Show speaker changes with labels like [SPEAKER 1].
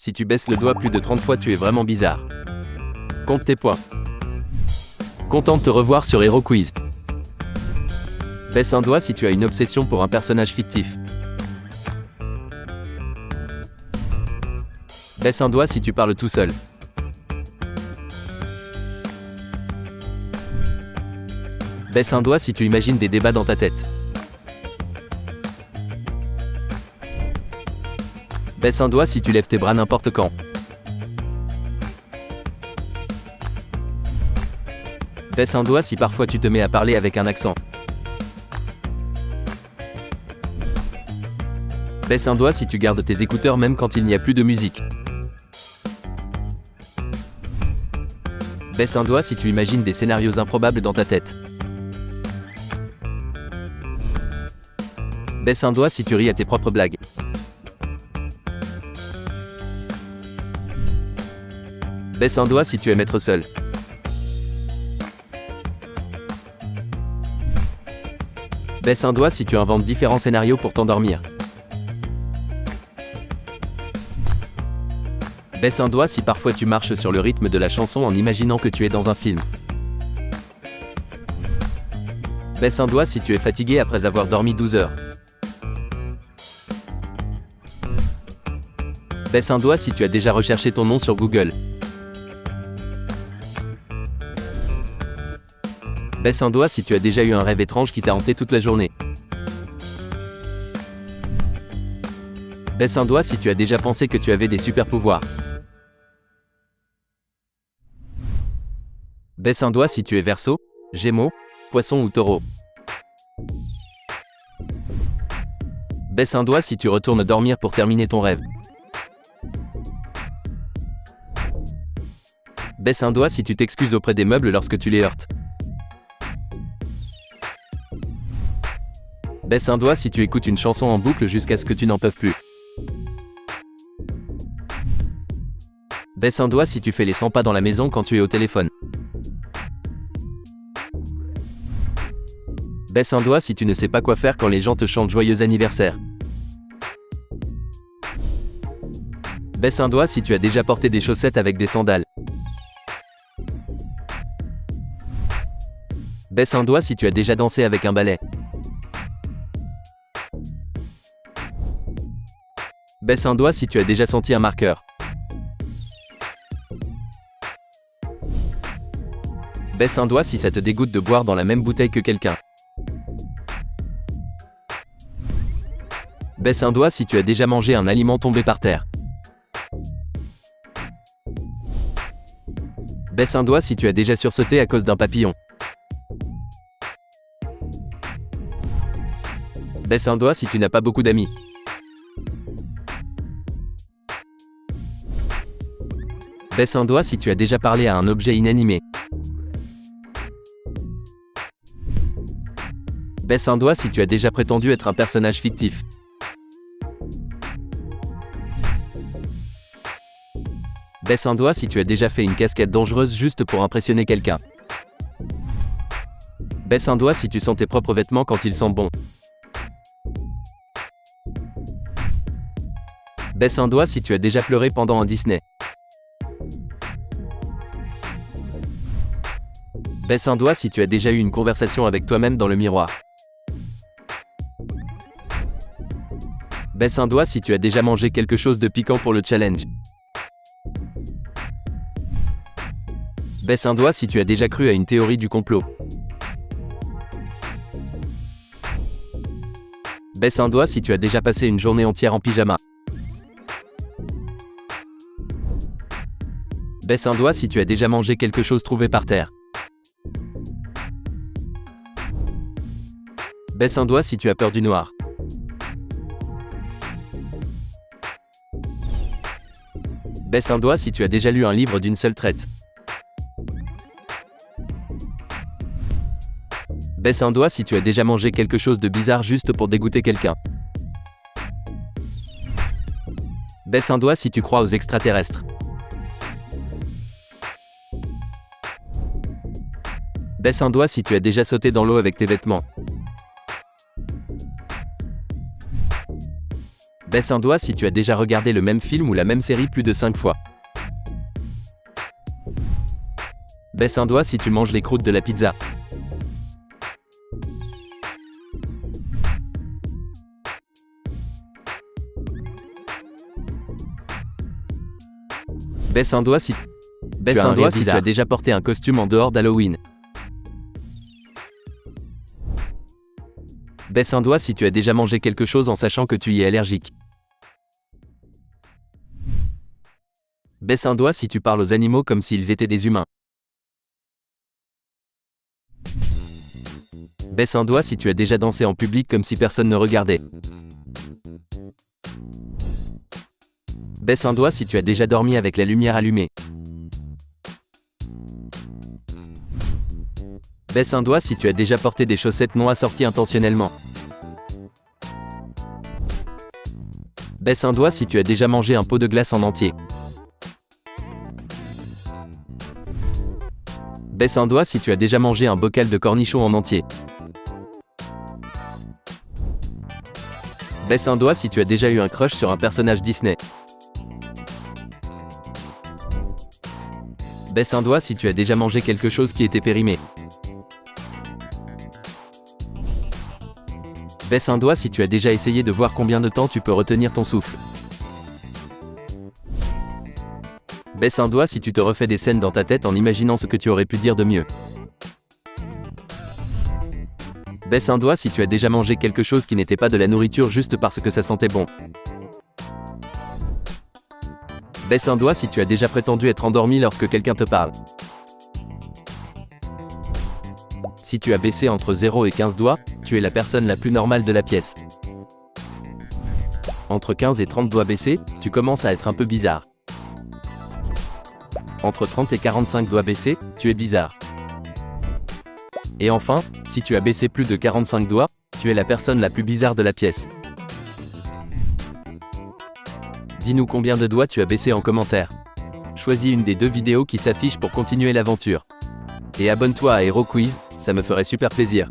[SPEAKER 1] Si tu baisses le doigt plus de 30 fois, tu es vraiment bizarre. Compte tes points. Content de te revoir sur Hero Quiz. Baisse un doigt si tu as une obsession pour un personnage fictif. Baisse un doigt si tu parles tout seul. Baisse un doigt si tu imagines des débats dans ta tête. Baisse un doigt si tu lèves tes bras n'importe quand. Baisse un doigt si parfois tu te mets à parler avec un accent. Baisse un doigt si tu gardes tes écouteurs même quand il n'y a plus de musique. Baisse un doigt si tu imagines des scénarios improbables dans ta tête. Baisse un doigt si tu ris à tes propres blagues. Baisse un doigt si tu aimes être seul. Baisse un doigt si tu inventes différents scénarios pour t'endormir. Baisse un doigt si parfois tu marches sur le rythme de la chanson en imaginant que tu es dans un film. Baisse un doigt si tu es fatigué après avoir dormi 12 heures. Baisse un doigt si tu as déjà recherché ton nom sur Google. Baisse un doigt si tu as déjà eu un rêve étrange qui t'a hanté toute la journée. Baisse un doigt si tu as déjà pensé que tu avais des super pouvoirs. Baisse un doigt si tu es Verseau, Gémeaux, Poisson ou Taureau. Baisse un doigt si tu retournes dormir pour terminer ton rêve. Baisse un doigt si tu t'excuses auprès des meubles lorsque tu les heurtes. Baisse un doigt si tu écoutes une chanson en boucle jusqu'à ce que tu n'en peux plus. Baisse un doigt si tu fais les 100 pas dans la maison quand tu es au téléphone. Baisse un doigt si tu ne sais pas quoi faire quand les gens te chantent joyeux anniversaire. Baisse un doigt si tu as déjà porté des chaussettes avec des sandales. Baisse un doigt si tu as déjà dansé avec un balai. Baisse un doigt si tu as déjà senti un marqueur. Baisse un doigt si ça te dégoûte de boire dans la même bouteille que quelqu'un. Baisse un doigt si tu as déjà mangé un aliment tombé par terre. Baisse un doigt si tu as déjà sursauté à cause d'un papillon. Baisse un doigt si tu n'as pas beaucoup d'amis. Baisse un doigt si tu as déjà parlé à un objet inanimé. Baisse un doigt si tu as déjà prétendu être un personnage fictif. Baisse un doigt si tu as déjà fait une cascade dangereuse juste pour impressionner quelqu'un. Baisse un doigt si tu sens tes propres vêtements quand ils sentent bon. Baisse un doigt si tu as déjà pleuré pendant un Disney. Baisse un doigt si tu as déjà eu une conversation avec toi-même dans le miroir. Baisse un doigt si tu as déjà mangé quelque chose de piquant pour le challenge. Baisse un doigt si tu as déjà cru à une théorie du complot. Baisse un doigt si tu as déjà passé une journée entière en pyjama. Baisse un doigt si tu as déjà mangé quelque chose trouvé par terre. Baisse un doigt si tu as peur du noir. Baisse un doigt si tu as déjà lu un livre d'une seule traite. Baisse un doigt si tu as déjà mangé quelque chose de bizarre juste pour dégoûter quelqu'un. Baisse un doigt si tu crois aux extraterrestres. Baisse un doigt si tu as déjà sauté dans l'eau avec tes vêtements. Baisse un doigt si tu as déjà regardé le même film ou la même série plus de 5 fois. Baisse un doigt si tu manges les croûtes de la pizza. Baisse un doigt si tu as déjà porté un costume en dehors d'Halloween. Baisse un doigt si tu as déjà mangé quelque chose en sachant que tu y es allergique. Baisse un doigt si tu parles aux animaux comme s'ils étaient des humains. Baisse un doigt si tu as déjà dansé en public comme si personne ne regardait. Baisse un doigt si tu as déjà dormi avec la lumière allumée. Baisse un doigt si tu as déjà porté des chaussettes non assorties intentionnellement. Baisse un doigt si tu as déjà mangé un pot de glace en entier. Baisse un doigt si tu as déjà mangé un bocal de cornichons en entier. Baisse un doigt si tu as déjà eu un crush sur un personnage Disney. Baisse un doigt si tu as déjà mangé quelque chose qui était périmé. Baisse un doigt si tu as déjà essayé de voir combien de temps tu peux retenir ton souffle. Baisse un doigt si tu te refais des scènes dans ta tête en imaginant ce que tu aurais pu dire de mieux. Baisse un doigt si tu as déjà mangé quelque chose qui n'était pas de la nourriture juste parce que ça sentait bon. Baisse un doigt si tu as déjà prétendu être endormi lorsque quelqu'un te parle. Si tu as baissé entre 0 et 15 doigts, tu es la personne la plus normale de la pièce. Entre 15 et 30 doigts baissés, tu commences à être un peu bizarre. Entre 30 et 45 doigts baissés, tu es bizarre. Et enfin, si tu as baissé plus de 45 doigts, tu es la personne la plus bizarre de la pièce. Dis-nous combien de doigts tu as baissé en commentaire. Choisis une des 2 vidéos qui s'affichent pour continuer l'aventure. Et abonne-toi à HeroQuiz, ça me ferait super plaisir.